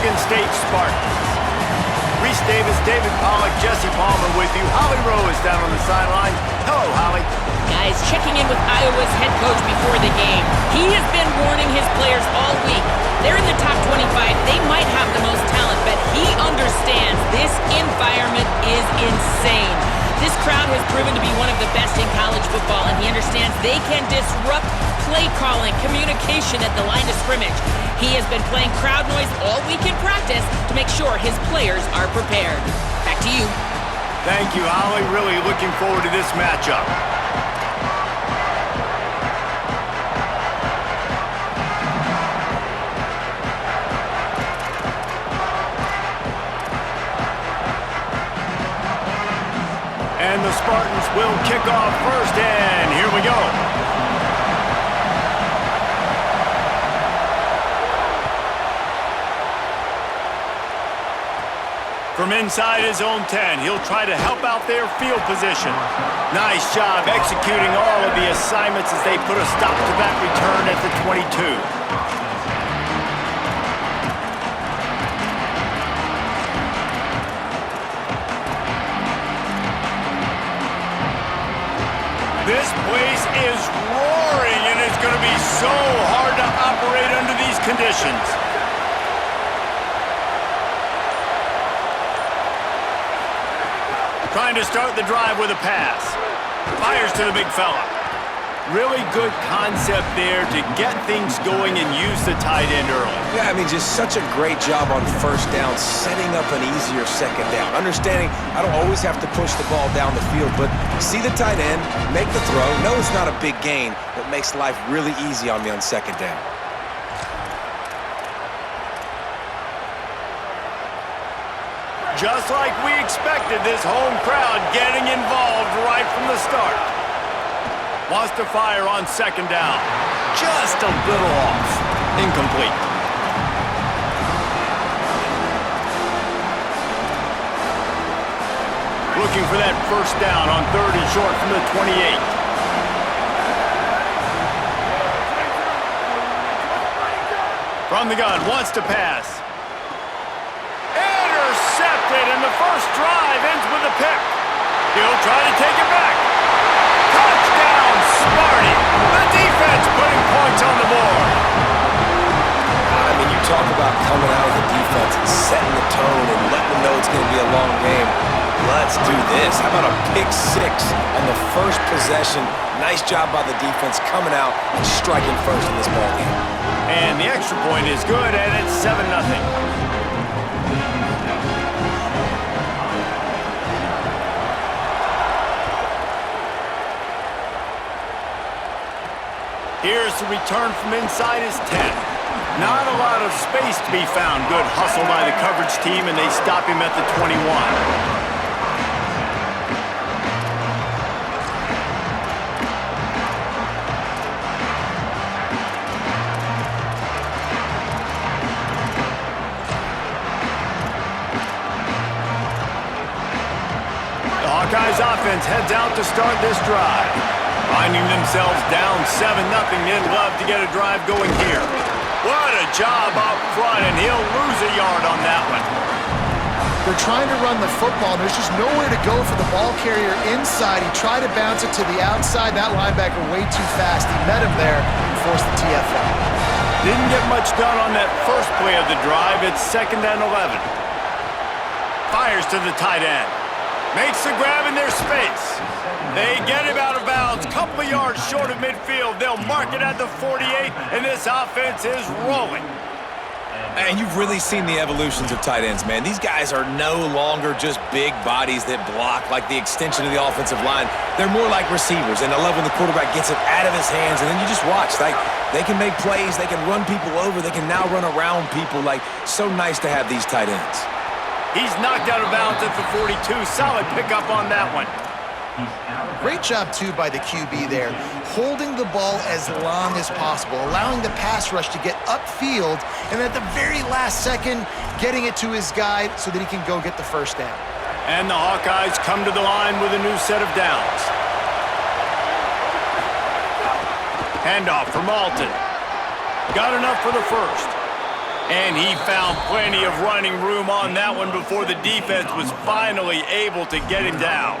Michigan State Spartans. Reese Davis, David Pollack, Jesse Palmer with you. Holly Rowe is down on the sideline. Hello, Holly. Guys, checking in with Iowa's head coach before the game. He has been warning his players all week. They're in the top 25. They might have the most talent, but he understands this environment is insane. This crowd has proven to be one of the best in college football, and he understands they can disrupt play calling, communication at the line of scrimmage. He has been playing crowd noise all week in practice to make sure his players are prepared. Back to you. Thank you, Holly. Really looking forward to this matchup. And the Spartans will kick off first, and here we go. From inside his own 10, he'll try to help out their field position. Nice job executing all of the assignments as they put a stop to that return at the 22. This place is roaring, and it's going to be so hard to operate under these conditions. Trying to start the drive with a pass. Fires to the big fella. Really good concept there to get things going and use the tight end early. Yeah, I mean, just such a great job on first down, setting up an easier second down. Understanding I don't always have to push the ball down the field, but see the tight end, make the throw. No, it's not a big gain, but makes life really easy on me on second down. Just like we expected, this home crowd getting involved right from the start. Wants to fire on second down. Just a little off. Incomplete. Looking for that first down on 3rd and short from the 28. From the gun, wants to pass. Intercepted, and the first drive ends with a pick. He'll try to take it back. Touchdown, Sparty. The defense putting points on the board. I mean, you talk about coming out of the defense and setting the tone and letting them know it's going to be a long game. Let's do this. How about a pick six on the first possession? Nice job by the defense coming out and striking first in this ballgame. And the extra point is good, and it's 7-0. Here's the return from inside his 10. Not a lot of space to be found. Good hustle by the coverage team, and they stop him at the 21. The Hawkeyes offense heads out to start this drive. Finding themselves down 7-0, they'd love to get a drive going here. What a job up front, and he'll lose a yard on that one. They're trying to run the football, and there's just nowhere to go for the ball carrier inside. He tried to bounce it to the outside. That linebacker way too fast. He met him there and forced the TFL. Didn't get much done on that first play of the drive. It's 2nd and 11. Fires to the tight end. Makes the grab in their space. They get him out of bounds, couple of yards short of midfield. They'll mark it at the 48, and this offense is rolling. And you've really seen the evolutions of tight ends, man. These guys are no longer just big bodies that block like the extension of the offensive line. They're more like receivers, and I love when the quarterback gets it out of his hands, and then you just watch. Like, they can make plays, they can run people over, they can now run around people. Like, so nice to have these tight ends. He's knocked out of bounds at the 42. Solid pickup on that one. Great job, too, by the QB there, holding the ball as long as possible, allowing the pass rush to get upfield, and at the very last second, getting it to his guy so that he can go get the first down. And the Hawkeyes come to the line with a new set of downs. Handoff for Malton. Got enough for the first. And he found plenty of running room on that one before the defense was finally able to get him down.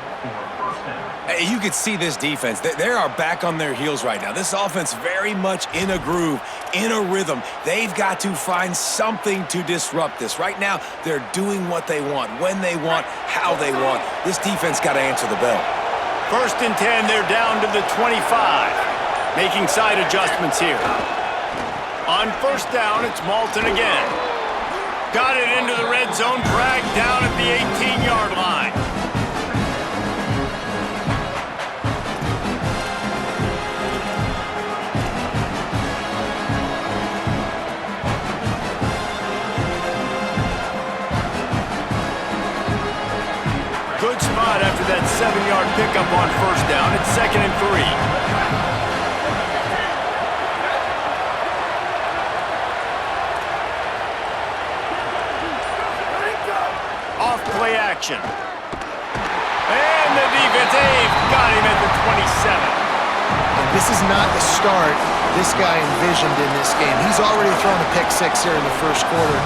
Hey, you could see this defense. They are back on their heels right now. This offense very much in a groove, in a rhythm. They've got to find something to disrupt this. Right now, they're doing what they want, when they want, how they want. This defense got to answer the bell. 1st and 10, they're down to the 25. Making side adjustments here. On 1st down, it's Malton again. Got it into the red zone, dragged down at the 18-yard line. Good spot after that 7-yard pickup on 1st down. It's 2nd and 3. Play action. And the defense got him at the 27. And this is not the start this guy envisioned in this game. He's already thrown a pick 6 here in the 1st quarter,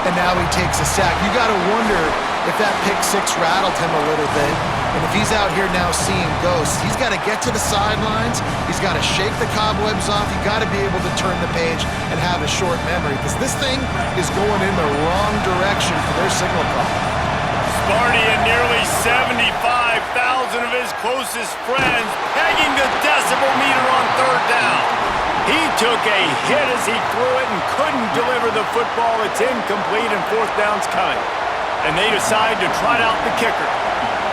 and now he takes a sack. You got to wonder if that pick 6 rattled him a little bit. And if he's out here now seeing ghosts, he's got to get to the sidelines. He's got to shake the cobwebs off. You got to be able to turn the page and have a short memory, because this thing is going in the wrong direction for their signal call. Sparty and nearly 75,000 of his closest friends pegging the decibel meter on 3rd down. He took a hit as he threw it and couldn't deliver the football. It's incomplete and 4th down's coming. And they decide to trot out the kicker.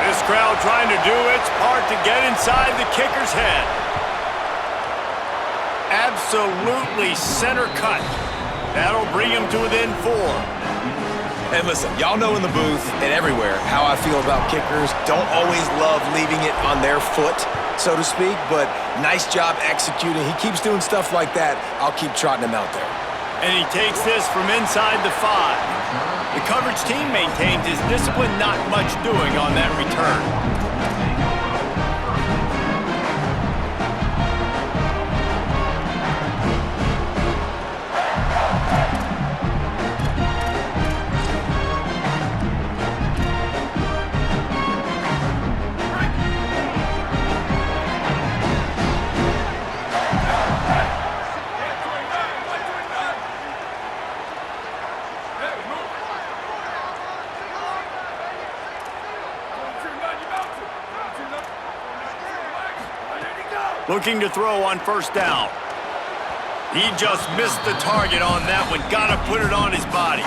This crowd trying to do its part to get inside the kicker's head. Absolutely center cut. That'll bring him to within 4. And listen, y'all know in the booth and everywhere how I feel about kickers. Don't always love leaving it on their foot, so to speak, but nice job executing. He keeps doing stuff like that. I'll keep trotting him out there. And he takes this from inside the 5. The coverage team maintains his discipline, not much doing on that return. Looking to throw on 1st down. He just missed the target on that one. Got to put it on his body.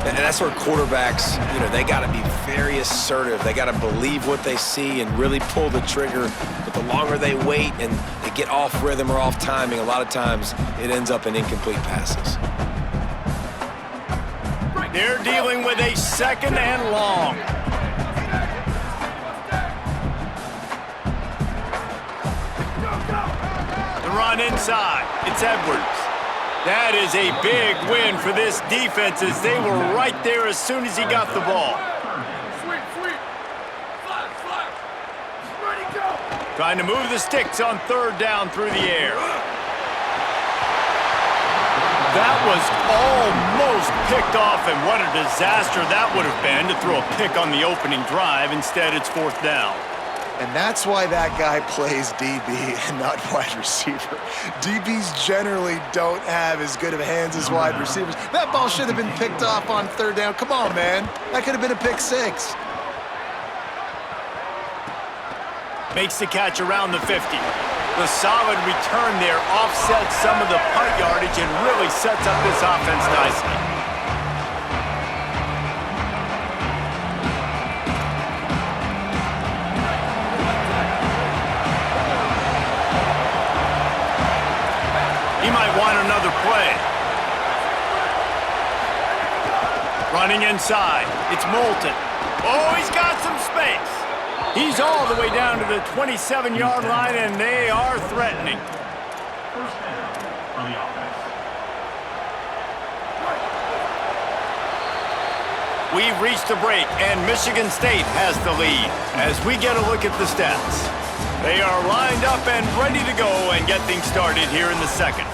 And that's where quarterbacks, they got to be very assertive. They got to believe what they see and really pull the trigger. But the longer they wait and they get off rhythm or off timing, a lot of times it ends up in incomplete passes. They're dealing with a 2nd and long. Run inside. It's Edwards. That is a big win for this defense, as they were right there as soon as he got the ball. Trying to move the sticks on 3rd down through the air. That was almost picked off, and what a disaster that would have been to throw a pick on the opening drive. Instead, it's 4th down. And that's why that guy plays DB and not wide receiver. DBs generally don't have as good of hands as wide receivers. That ball should have been picked off on 3rd down. Come on, man. That could have been a pick 6. Makes the catch around the 50. The solid return there offsets some of the punt yardage and really sets up this offense nicely. He might want another play. Running inside. It's Moulton. Oh, he's got some space. He's all the way down to the 27-yard line, and they are threatening. First down on the offense. We've reached a break, and Michigan State has the lead as we get a look at the stats. They are lined up and ready to go and get things started here in the second.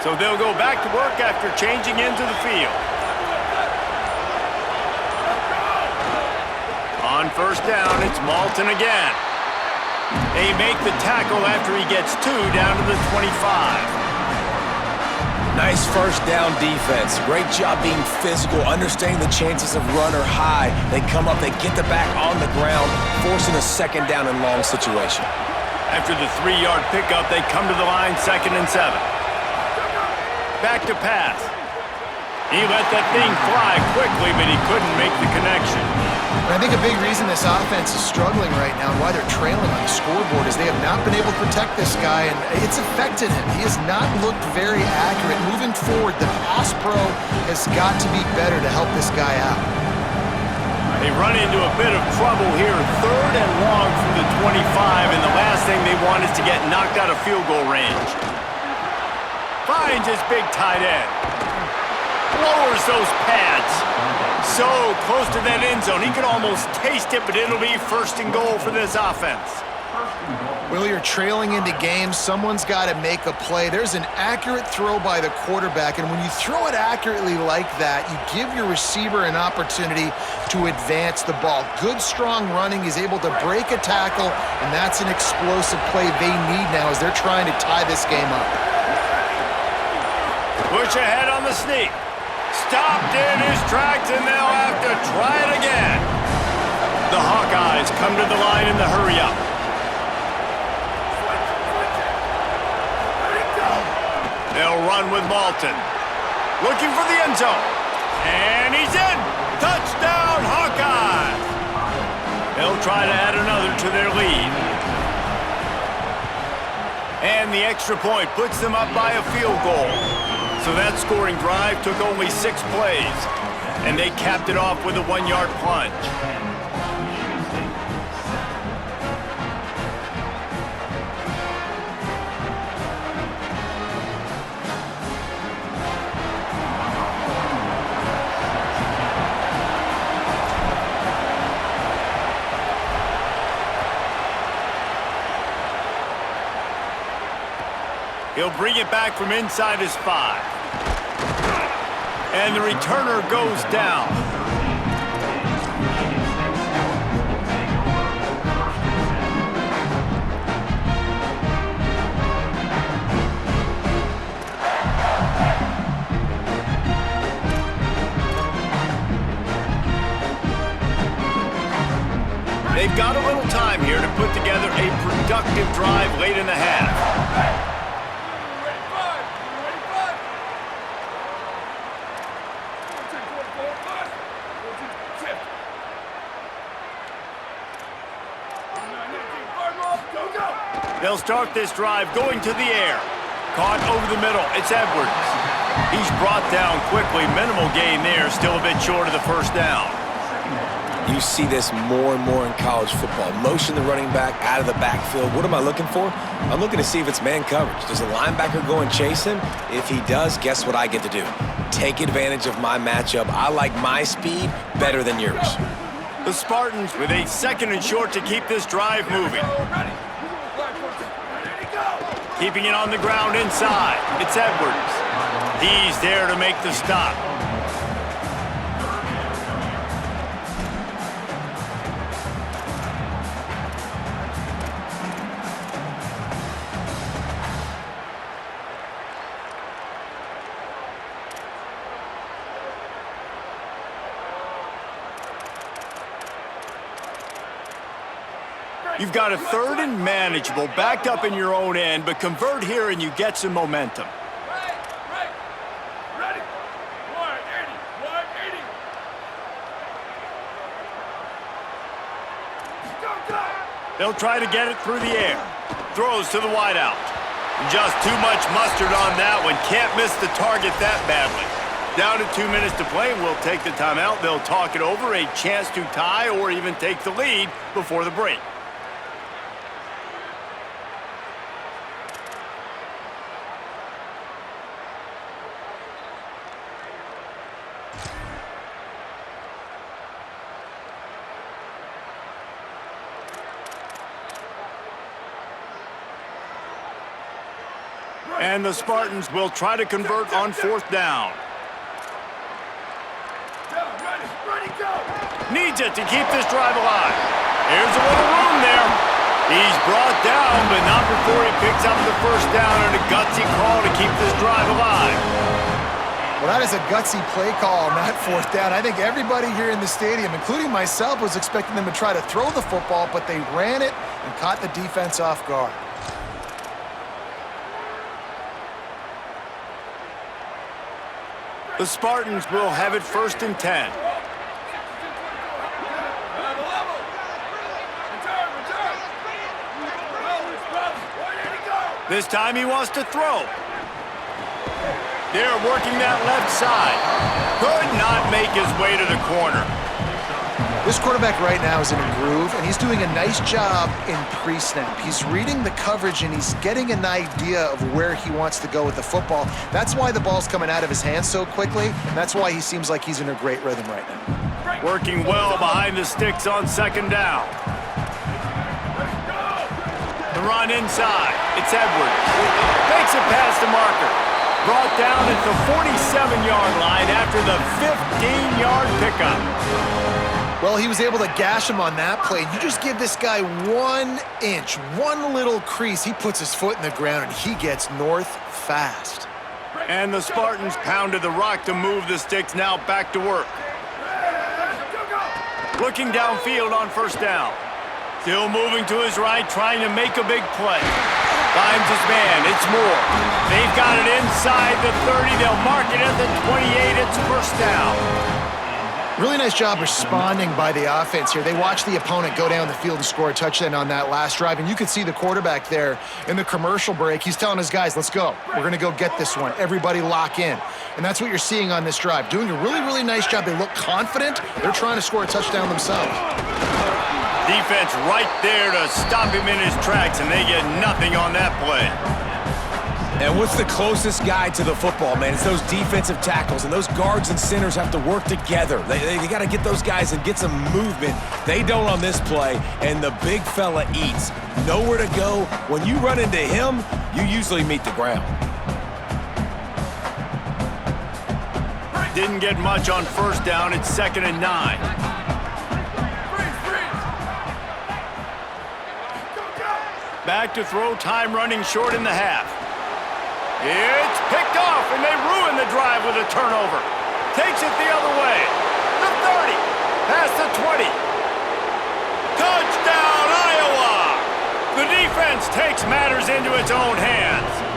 So they'll go back to work after changing into the field. On first down, it's Malton again. They make the tackle after he gets 2 down to the 25. Nice first down defense. Great job being physical, understanding the chances of run are high. They come up, they get the back on the ground, forcing a second down and long situation. After the 3-yard pickup, they come to the line, 2nd and 7. Back to pass. He let that thing fly quickly, but he couldn't make the connection. And I think a big reason this offense is struggling right now and why they're trailing on the scoreboard is they have not been able to protect this guy, and it's affected him. He has not looked very accurate. Moving forward, the pass pro has got to be better to help this guy out. They run into a bit of trouble here, 3rd and long from the 25, and the last thing they want is to get knocked out of field goal range. Finds his big tight end. Lowers those pads. So close to that end zone. He could almost taste it, but it'll be 1st and goal for this offense. Well, you're trailing into games. Someone's got to make a play. There's an accurate throw by the quarterback, and when you throw it accurately like that, you give your receiver an opportunity to advance the ball. Good, strong running. He's able to break a tackle, and that's an explosive play they need now as they're trying to tie this game up. Push ahead on the sneak. Stopped in his tracks, and they'll have to try it again. The Hawkeyes come to the line in the hurry-up. They'll run with Malton. Looking for the end zone. And he's in! Touchdown, Hawkeyes! They'll try to add another to their lead. And the extra point puts them up by a field goal. So that scoring drive took only 6 plays, and they capped it off with a 1-yard plunge. He'll bring it back from inside his 5. And the returner goes down. They've got a little time here to put together a productive drive late in the half. They'll start this drive going to the air. Caught over the middle. It's Edwards. He's brought down quickly. Minimal gain there. Still a bit short of the 1st down. You see this more and more in college football. Motion the running back out of the backfield. What am I looking for? I'm looking to see if it's man coverage. Does a linebacker go and chase him? If he does, guess what I get to do? Take advantage of my matchup. I like my speed better than yours. The Spartans with a 2nd and short to keep this drive moving. Keeping it on the ground inside. It's Edwards. He's there to make the stop. You've got a 3rd and manageable, backed up in your own end, but convert here and you get some momentum. Ready. 180. 180. Go. They'll try to get it through the air. Throws to the wideout. Just too much mustard on that one. Can't miss the target that badly. Down to 2 minutes to play. We'll take the timeout. They'll talk it over. A chance to tie or even take the lead before the break. And the Spartans will try to convert on 4th down. Ready, go! Needs it to keep this drive alive. Here's a little room there. He's brought down, but not before he picks up the 1st down and a gutsy call to keep this drive alive. Well, that is a gutsy play call on that 4th down. I think everybody here in the stadium, including myself, was expecting them to try to throw the football, but they ran it and caught the defense off guard. The Spartans will have it 1st and 10. This time he wants to throw. They're working that left side. Could not make his way to the corner. This quarterback right now is in a groove, and he's doing a nice job in pre-snap. He's reading the coverage, and he's getting an idea of where he wants to go with the football. That's why the ball's coming out of his hands so quickly, and that's why he seems like he's in a great rhythm right now. Working well behind the sticks on 2nd down. The run inside. It's Edwards. Makes it past the marker. Brought down at the 47-yard line after the 15-yard pickup. Well, he was able to gash him on that play. You just give this guy 1 inch, one little crease, he puts his foot in the ground, and he gets north fast. And the Spartans pounded the rock to move the sticks, now back to work. Looking downfield on 1st down. Still moving to his right, trying to make a big play. Finds his man, it's Moore. They've got it inside the 30, they'll mark it at the 28, it's 1st down. Really nice job responding by the offense here. They watched the opponent go down the field and score a touchdown on that last drive, and you could see the quarterback there in the commercial break. He's telling his guys, let's go. We're going to go get this one. Everybody lock in. And that's what you're seeing on this drive. Doing a really, really nice job. They look confident. They're trying to score a touchdown themselves. Defense right there to stop him in his tracks, and they get nothing on that play. And what's the closest guy to the football, man? It's those defensive tackles, and those guards and centers have to work together. They got to get those guys and get some movement. They don't on this play, and the big fella eats. Nowhere to go. When you run into him, you usually meet the ground. Didn't get much on 1st down. It's 2nd and 9. Back to throw, time running short in the half. It's picked off, and they ruin the drive with a turnover. Takes it the other way. The 30, past the 20. Touchdown, Iowa! The defense takes matters into its own hands.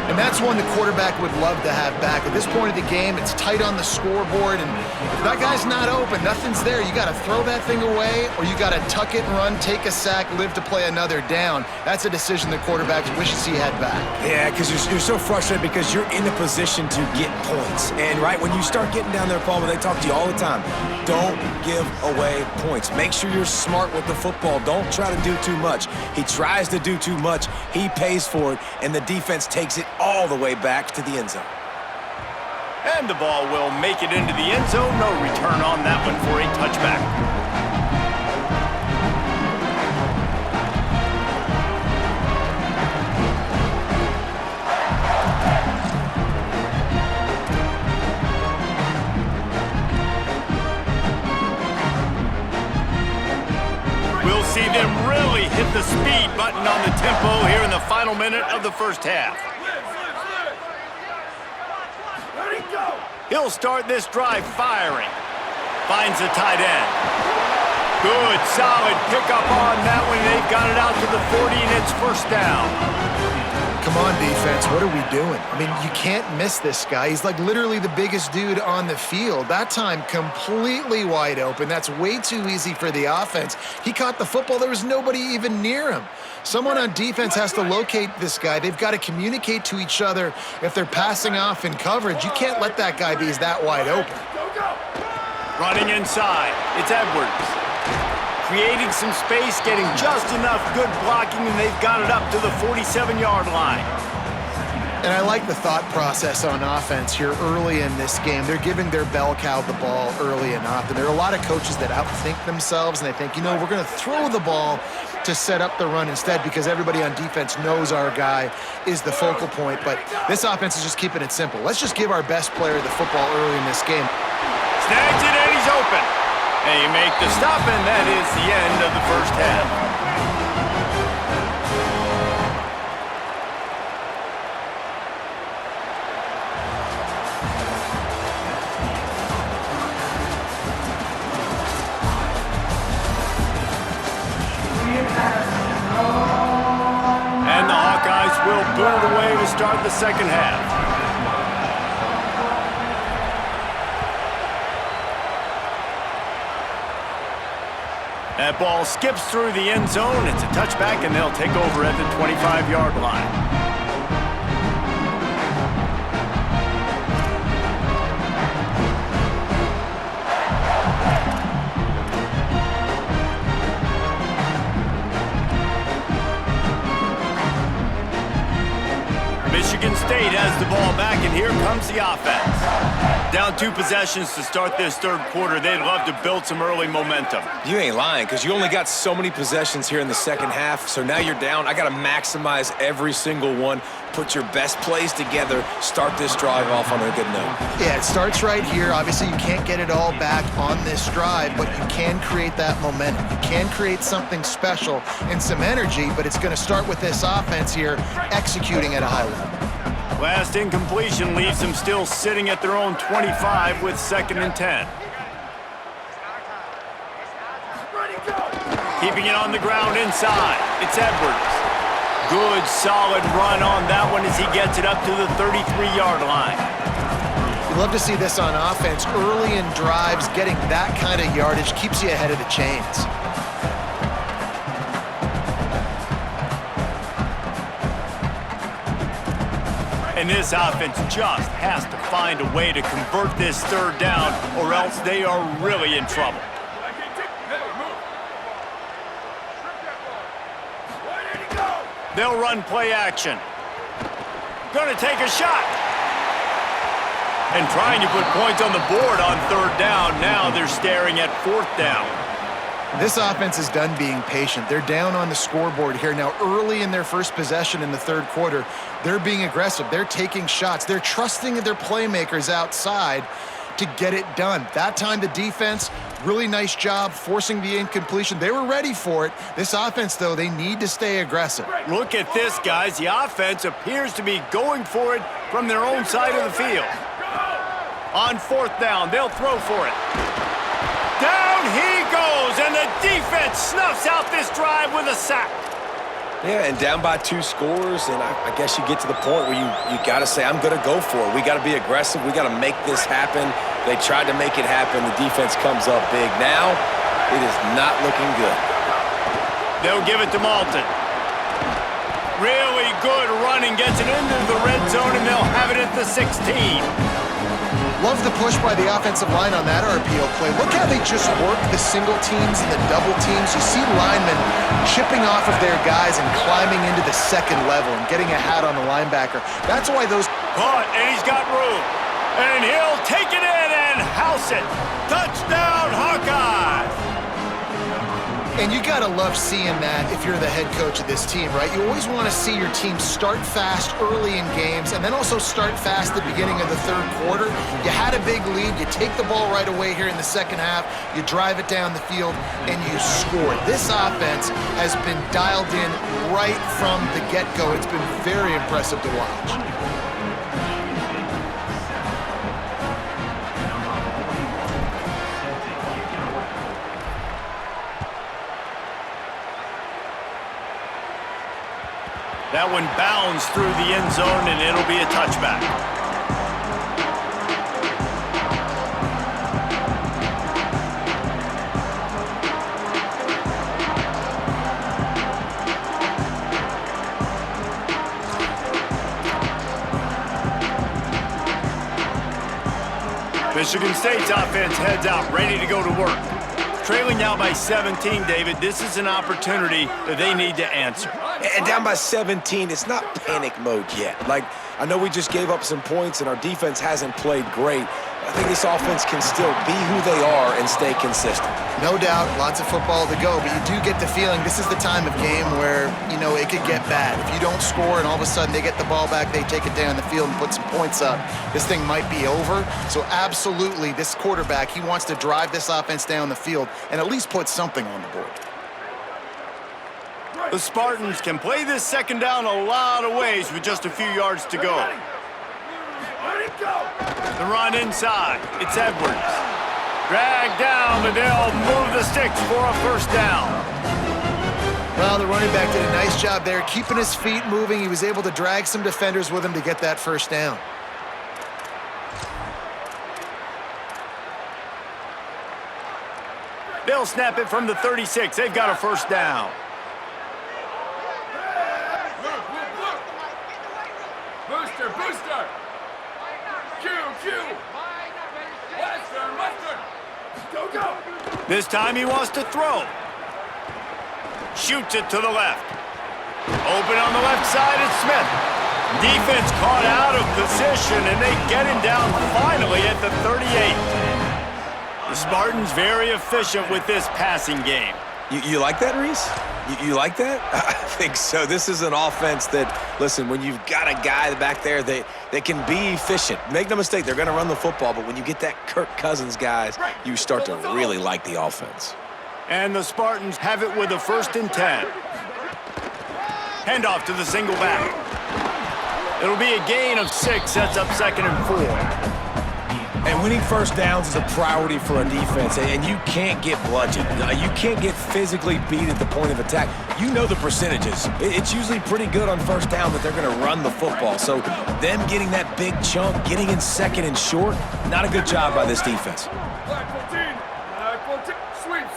And that's one the quarterback would love to have back. At this point of the game, it's tight on the scoreboard, and if that guy's not open, nothing's there. You got to throw that thing away, or you got to tuck it and run, take a sack, live to play another down. That's a decision the quarterback wishes he had back. Yeah, because you're so frustrated because you're in a position to get points. And, right, when you start getting down there, Paul, they talk to you all the time, don't give away points. Make sure you're smart with the football. Don't try to do too much. He tries to do too much. He pays for it, and the defense takes it all the way back to the end zone. And the ball will make it into the end zone. No return on that one for a touchback. We'll see them really hit the speed button on the tempo here in the final minute of the 1st half. He'll start this drive firing. Finds the tight end. Good, solid pickup on that one. They've got it out to the 40, and it's 1st down. Come on, defense. What are we doing? I mean, you can't miss this guy. He's like literally the biggest dude on the field. That time, completely wide open. That's way too easy for the offense. He caught the football. There was nobody even near him. Someone on defense has to locate this guy. They've got to communicate to each other if they're passing off in coverage. You can't let that guy be that wide open. Running inside, it's Edwards. Creating some space, getting just enough good blocking, and they've got it up to the 47-yard line. And I like the thought process on offense here early in this game. They're giving their bell cow the ball early and often. There are a lot of coaches that outthink themselves, and they think, we're going to throw the ball to set up the run instead because everybody on defense knows our guy is the focal point. But this offense is just keeping it simple. Let's just give our best player the football early in this game. Snags it, and he's open. And you make the stop, and that is the end of the first half. And the Hawkeyes will boot it away to start the second half. That ball skips through the end zone. It's a touchback, and they'll take over at the 25-yard line. Michigan State has the ball back, and here comes the offense. Down 2 possessions to start this third quarter. They'd love to build some early momentum. You ain't lying, because you only got so many possessions here in the second half, so now you're down. I got to maximize every single one, put your best plays together, start this drive off on a good note. Yeah, it starts right here. Obviously, you can't get it all back on this drive, but you can create that momentum. You can create something special and some energy, but it's going to start with this offense here executing at a high level. Last incompletion leaves them still sitting at their own 25 with 2nd and 10. Keeping it on the ground inside. It's Edwards. Good, solid run on that one as he gets it up to the 33-yard line. You love to see this on offense. Early in drives, getting that kind of yardage keeps you ahead of the chains. And this offense just has to find a way to convert this third down, or else they are really in trouble. They'll run play action. Gonna take a shot. And trying to put points on the board on third down. Now they're staring at 4th down. This offense is done being patient. They're down on the scoreboard here. Now, early in their first possession in the third quarter, they're being aggressive. They're taking shots. They're trusting their playmakers outside to get it done. That time, the defense, really nice job forcing the incompletion. They were ready for it. This offense, though, they need to stay aggressive. Look at this, guys. The offense appears to be going for it from their own side of the field. On 4th down, they'll throw for it. Down he goes, and the defense snuffs out this drive with a sack. Yeah, and down by 2 scores, and I guess you get to the point where you got to say, I'm going to go for it. We got to be aggressive. We got to make this happen. They tried to make it happen. The defense comes up big. Now, it is not looking good. They'll give it to Malton. Really good running, gets it into the red zone, and they'll have it at the 16. Love the push by the offensive line on that RPO play. Look how they just work the single teams and the double teams. You see linemen chipping off of their guys and climbing into the second level and getting a hat on the linebacker. That's why those... Caught, and he's got room. And he'll take it in and house it. Touchdown, Hawkeyes! And you gotta love seeing that if you're the head coach of this team, right? You always want to see your team start fast early in games and then also start fast at the beginning of the third quarter. You had a big lead, you take the ball right away here in the second half, you drive it down the field, and you score. This offense has been dialed in right from the get-go. It's been very impressive to watch. That one bounds through the end zone, and it'll be a touchback. Michigan State's offense heads out, ready to go to work. Trailing now by 17, David, this is an opportunity that they need to answer. And down by 17, it's not panic mode yet. Like, I know we just gave up some points and our defense hasn't played great. I think this offense can still be who they are and stay consistent. No doubt, lots of football to go, but you do get the feeling this is the time of game where, it could get bad. If you don't score and all of a sudden they get the ball back, they take it down the field and put some points up, this thing might be over. So absolutely, this quarterback, he wants to drive this offense down the field and at least put something on the board. The Spartans can play this second down a lot of ways with just a few yards to go. Ready, go! The run inside. It's Edwards. Dragged down, but they'll move the sticks for a first down. Well, the running back did a nice job there, keeping his feet moving. He was able to drag some defenders with him to get that first down. They'll snap it from the 36. They've got a first down. Booster, booster! Q! Mustard! Go! This time he wants to throw. Shoots it to the left. Open on the left side is Smith. Defense caught out of position, and they get him down finally at the 38. The Spartans very efficient with this passing game. You like that, Reese? You like that? I think so. This is an offense that, listen, when you've got a guy back there that can be efficient, make no mistake, they're going to run the football, but when you get that Kirk Cousins guys, you start to really like the offense. And the Spartans have it with a 1st and 10. Handoff to the single back. It'll be a gain of 6, sets up 2nd and 4. And winning first downs is a priority for a defense, and you can't get bludgeoned. You can't get physically beat at the point of attack. You know the percentages. It's usually pretty good on first down that they're going to run the football. So them getting that big chunk, getting in 2nd and short, not a good job by this defense. Black 14! Sweep!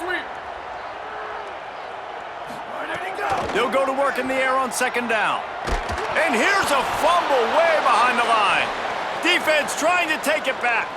Ready, go! They'll go to work in the air on 2nd down. And here's a fumble way behind the line. Defense trying to take it back.